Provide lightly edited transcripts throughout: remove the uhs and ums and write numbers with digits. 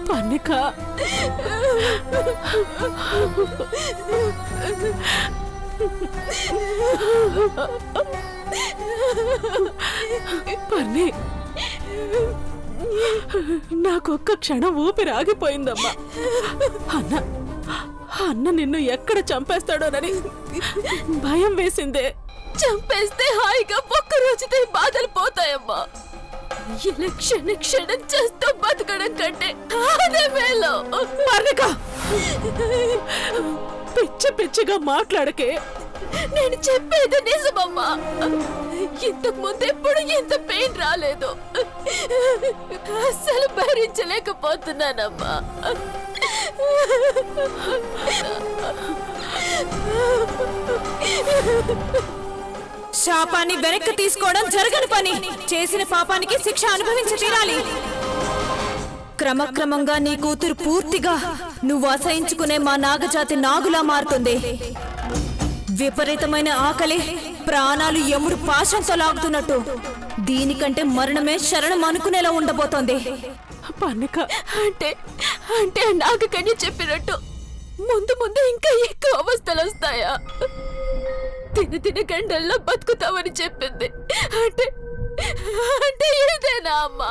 పర్ణిక, పర్ణి, నాకొక్క క్షణం ఊపిరి ఆగిపోయిందమ్మా. అన్న నిన్ను ఎక్కడ చంపేస్తాడోనని భయం వేసిందే. చంపేస్తే హాయిగా ఒక్క రోజుతో బాధలు పోతాయమ్మా. ఇలా క్షణ క్షణం చేస్తూ బతకడం కంటే అదే మేలు. పర్ణిక, పిచ్చి పిచ్చిగా మాట్లాడకే. నేను చెప్పేది నిజమమ్మా. ఇంతకు ముందు ఎప్పుడు ఇంత పెయిన్ రాలేదు. అస్సలు భరించలేకపోతున్నానమ్మా. శాపాన్ని వెనక్కి తీసుకోవడం జరగని పని. చేసిన పాపానికి శిక్ష అనుభవించి తీరాలి. క్రమక్రమంగా నీ కూతురు పూర్తిగా నువ్వు అసహించుకునే మా నాగజాతి నాగులా మారుతుంది. విపరీతమైన ఆకలి, ప్రాణాలు యముడు పాశంతో లాగుతున్నట్టు. దీనికంటే మరణమే శరణం అనుకునేలా ఉండబోతోంది. పర్ణిక, అంటే నాగకన్య చెప్పినట్టు ముందు ముందు ఇంకా ఎక్కువ అవస్థలు వస్తాయా? తిన గంటల్లో బతుకుతావని చెప్పింది. అంటే ఇదేనా అమ్మా?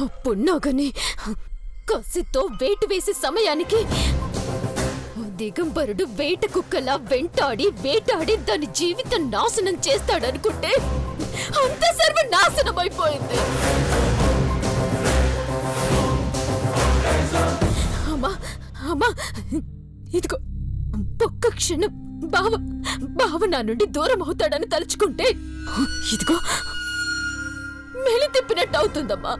అప్పుడున్నాగని కసితో వేటు వేసే సమయానికి దిగంబరుడు వేట కుక్కలా వేటాడి దాని జీవితం నాశనం చేస్తాడనుకుంటే అంత సర్వనాశనం అయిపోయింది. అమ్మా, ఇదిగో ఒక్క క్షణం బావ నా నుండి దూరం అవుతాడని తలుచుకుంటే ఇదిగో మెలి తిప్పినట్టు అవుతుందమ్మా.